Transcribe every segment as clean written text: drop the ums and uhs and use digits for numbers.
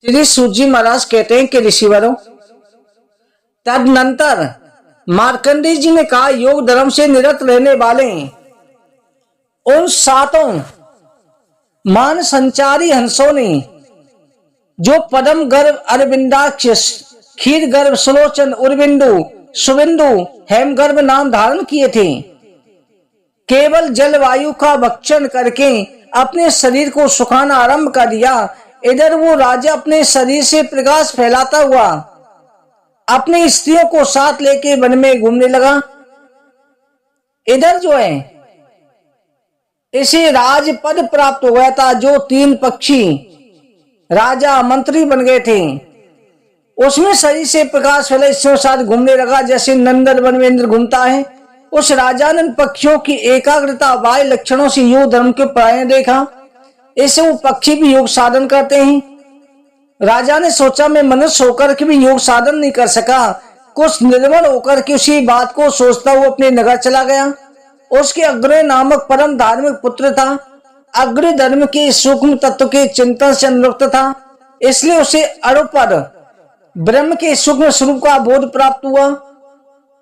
श्री सूजी महाराज कहते हैं कि ऋषिवरों, तदनंतर मार्कंडेय जी ने कहा, योग धर्म से निरत रहने वाले उन सातों मान संचारी हंसों ने जो पदम गर्भ अरविंदाक्ष क्षीर गर्भ सुलोचन उर्विंदु सुविंदु हेमगर्भ नाम धारण किए थे, केवल जलवायु का भक्षण करके अपने शरीर को सुखाना आरंभ कर दिया। इधर वो राजा अपने शरीर से प्रकाश फैलाता हुआ अपनी स्त्रियों को साथ लेके वन में घूमने लगा। इधर जो है इसे राजपद प्राप्त हो गया था। जो 3 पक्षी राजा मंत्री बन गए थे, उसमें शरीर से प्रकाश फैला इसके साथ घूमने लगा, जैसे नंदन वन में इंद्र घूमता है। उस राजा ने पक्षियों की एकाग्रता वाय लक्षणों से योग धर्म के प्राय देखा। इससे वो पक्षी भी योग साधन करते हैं। राजा ने सोचा, मैं मनुष्य होकर के भी योग साधन नहीं कर सका। कुछ निर्मल होकर के उसी बात को सोचता हुआ अपने नगर चला गया। उसके अग्रय नामक परम धार्मिक पुत्र था। अग्रय धर्म के सूक्ष्म तत्व के चिंतन से अनुरक्त था, इसलिए उसे अणुपर ब्रह्म के सूक्ष्म स्वरूप का बोध प्राप्त हुआ।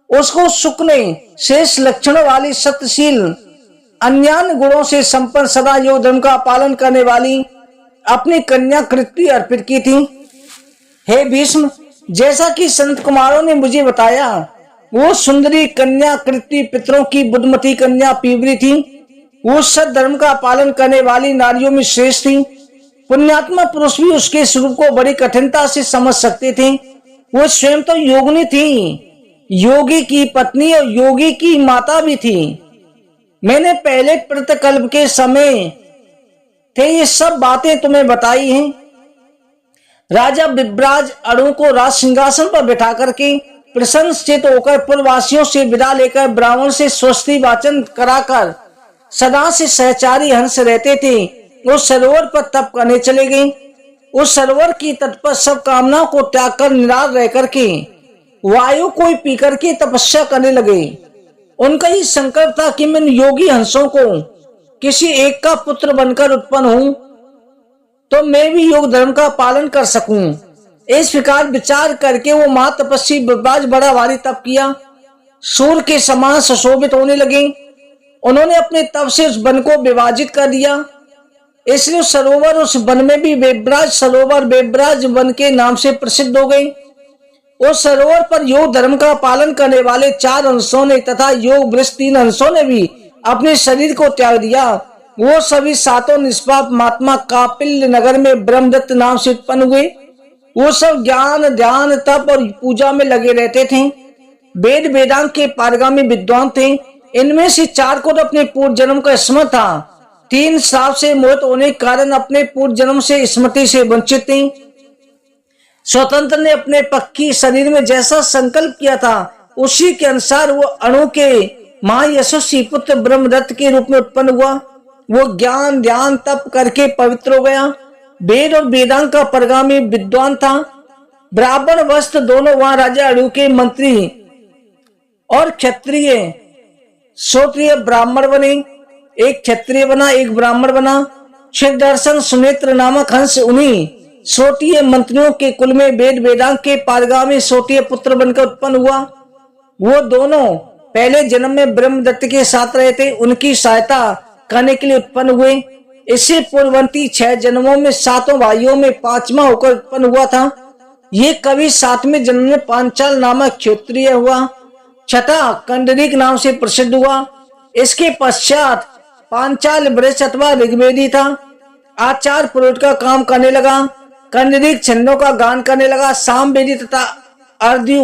उसको सुख ने शेष लक्षणों वाली सत्यशील अन्यान्य गुणों से संपन्न सदा योग धर्म का पालन करने वाली अपनी कन्या कृति अर्पित की थी। हे भीष्म, जैसा कि संत कुमारों ने मुझे बताया, वो सुंदरी कन्या कृति पितरों की बुद्धमती कन्या पीवरी थी। वो सद धर्म का पालन करने वाली नारियों में श्रेष्ठ थी। पुण्यात्मा पुरुष भी उसके स्वरूप को बड़ी कठिनता से समझ सकते थे। वो स्वयं तो योगिनी थी, योगी की पत्नी और योगी की माता भी थी। मैंने पहले प्रतकल्प के समय थे ये सब बातें तुम्हें बताई हैं। राजा विभ्राज अणु को राज सिंहासन पर बैठा करके प्रसन्नचित्त होकर पुरवासियों से विदा लेकर ब्राह्मण से स्वस्ति वाचन कराकर सदा से सहचारी हंस रहते थे। वो सरोवर पर तप करने चले गए। उस सरोवर की तट पर सब कामनाओं को त्याग कर निराश रह करके वायु को पी करके तपस्या करने लगे। उनका ये संकल्प था कि मैं योगी हंसों को किसी एक का पुत्र बनकर उत्पन्न हूं तो मैं भी योग धर्म का पालन कर सकूं। इस प्रकार विचार करके वो महातपस्वी विभ्राज बड़ा भारी तप किया। सूर्य के समान सुशोभित होने लगे। उन्होंने अपने तप से उस वन को विभाजित कर दिया, इसलिए सरोवर उस वन में भी विभ्राज सरोवर विभ्राज वन के नाम से प्रसिद्ध हो गए। उस सरोवर पर योग धर्म का पालन करने वाले 4 हंसों ने तथा योग वृक्ष 3 हंसों ने भी अपने शरीर को त्याग दिया। वो सभी 7 निष्पाप महात्मा कापिल नगर में ब्रह्मदत्त नाम से उत्पन्न हुए। वो सब ज्ञान ध्यान तप और पूजा में लगे रहते थे। वेद वेदांत के पारगामी विद्वान थे। इनमें से 4 को अपने पूर्व जन्म का स्मृति था। 3 श्राप से मोहित होने के कारण अपने पूर्व जन्म से स्मृति से वंचित थे। स्वतंत्र ने अपने पक्की शरीर में जैसा संकल्प किया था उसी के अनुसार वो अणु के महायशस्वी पुत्र ब्रह्मदत्त के रूप में उत्पन्न हुआ। वो ज्ञान ध्यान तप करके पवित्र हो गया। वेद और वेदांत का परगामी विद्वान था। ब्राह्मण वस्त्र दोनों वहां राजा अणु के मंत्री और क्षत्रिय श्रोत्रिय ब्राह्मण बने। एक क्षत्रिय बना, एक ब्राह्मण बना। क्षुरदर्शन सुनेत्र नामक हंस उन्हीं श्रोत्रिय मंत्रियों के कुल में वेद वेदांत के पारगामी श्रोत्रिय पुत्र बनकर उत्पन्न हुआ। वो दोनों पहले जन्म में ब्रह्मदत्त के साथ रहे थे, उनकी सहायता करने के लिए उत्पन्न हुए। इससे पूर्ववर्ती 6 जन्मों में 7 भाइयों में 5वां होकर उत्पन्न हुआ था। ये कवि 7वें जन्म में पांचाल नामक क्षत्रिय हुआ। 6ठा कंडरीक नाम से प्रसिद्ध हुआ। इसके पश्चात पांचाल वृक्ष अथवा ऋग्वेदी था। आचार पुरोहित का काम करने लगा। कंडरीक छंदों का गान करने लगा। सामवेदी तथा अर्ध्यु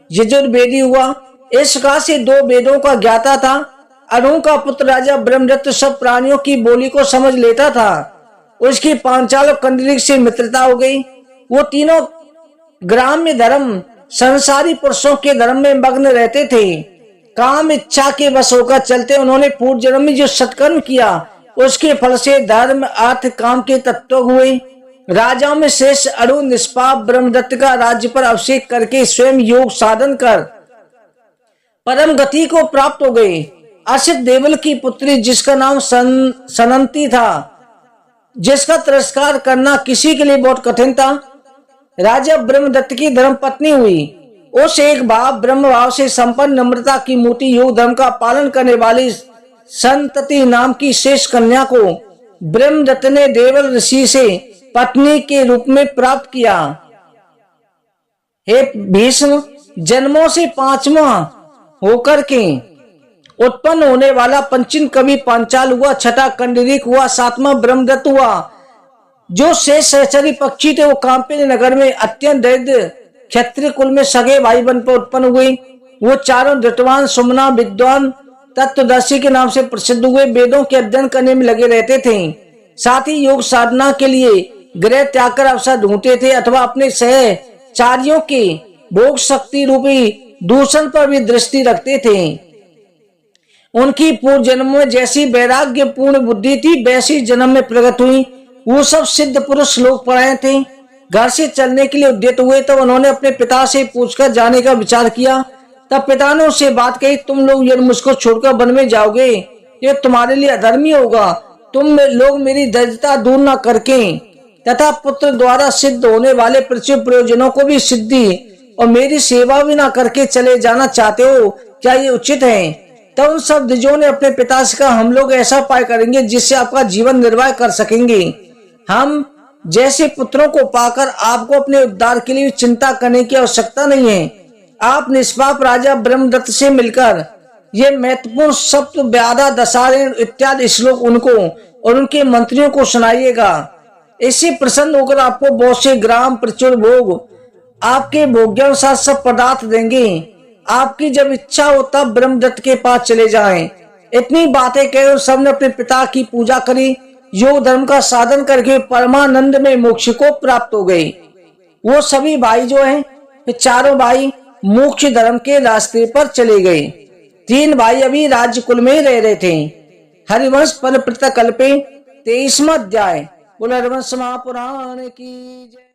यजुर्वेदी हुआ। इस प्रकार से 2 वेदों का ज्ञाता था। अणु का पुत्र राजा ब्रह्मदत्त सब प्राणियों की बोली को समझ लेता था। उसकी पांचाल और कंडरीक से मित्रता हो गई। वो तीनों ग्राम्य धर्म संसारी पुरुषों के धर्म में मग्न रहते थे। काम इच्छा के वश होकर चलते उन्होंने पूर्व जन्म में जो सत्कर्म किया उसके फल से धर्म अर्थ काम के तत्व हुए। राजाओं में श्रेष्ठ अणु निष्पाप ब्रह्मदत्त का राज्य पर अभिषेक करके स्वयं योग साधन कर परम गति को प्राप्त हो गए। असित देवल की पुत्री जिसका नाम सनंती था, जिसका तिरस्कार करना किसी के लिए बहुत कठिन था। राजा ब्रह्मदत्त की धर्मपत्नी हुई। उस एक भाव ब्रह्म भाव से संपन्न नम्रता की मूर्ति योग धर्म का पालन करने वाली संतति नाम की शेष कन्या को ब्रह्मदत्त ने देवल ऋषि से पत्नी के रूप में प्राप्त किया। हे भीष्म, जन्मों से पांचवा होकर के उत्पन्न होने वाला पंचम कवि पांचाल हुआ, छठा कंडरीक हुआ, सातवां ब्रह्मदत्त हुआ। जो शेष सहचरी पक्षी थे वो कांपिनी नगर में अत्यंत दरिद्र क्षत्रिय कुल में सगे भाई बन पर उत्पन्न हुए। वो चारों धृतवान, सुमना, विद्वान, तत्वदर्शी के नाम से प्रसिद्ध हुए। वेदों के अध्ययन करने में लगे रहते थे, साथ ही योग साधना के लिए गृह त्याग कर अवसर ढूंढते थे अथवा अपने सहचारियों के भोग शक्ति रूपी दूषण पर भी दृष्टि रखते थे। उनकी पूर्व जन्म में जैसी वैराग्य पूर्ण बुद्धि थी वैसी जन्म में प्रकट हुई। वो सब सिद्ध पुरुष लोग पराये थे। घर से चलने के लिए उद्यत हुए तब उन्होंने अपने पिता से पूछकर जाने का विचार किया। तब पिता ने उससे बात कही, तुम लोग यदि मुझको छोड़कर वन में जाओगे ये तुम्हारे लिए अधर्मी होगा। तुम लोग मेरी दरिद्रता दूर न करके तथा पुत्र द्वारा सिद्ध होने वाले पृथ्वी प्रयोजनों को भी सिद्धि और मेरी सेवा भी न करके चले जाना चाहते हो, क्या ये उचित है? तब उन सब द्विजों ने अपने पिता से कहा, हम लोग ऐसा उपाय करेंगे जिससे आपका जीवन निर्वाह कर सकेंगे। हम जैसे पुत्रों को पाकर आपको अपने उद्धार के लिए चिंता करने की आवश्यकता नहीं है। आप निष्पाप राजा ब्रह्मदत्त से मिलकर ये महत्वपूर्ण सप्त व्याधा दशारण इत्यादि श्लोक उनको और उनके मंत्रियों को सुनाइएगा। इससे प्रसन्न होकर आपको बहुत से ग्राम, प्रचुर भोग, आपके भोग्यानुसार सब पदार्थ देंगे। आपकी जब इच्छा हो तब ब्रह्मदत्त के पास चले जाएं। इतनी बातें कह सबने अपने पिता की पूजा करी। योग धर्म का साधन करके परमानंद में मोक्ष को प्राप्त हो गए। वो सभी भाई जो हैं चारों भाई मोक्ष धर्म के रास्ते पर चले गए। 3 भाई अभी राज्य कुल में रह रहे थे। हरिवंश पर पृथक कल्पे 23वां अध्याय। बोला हरिवंश महापुराण की जय।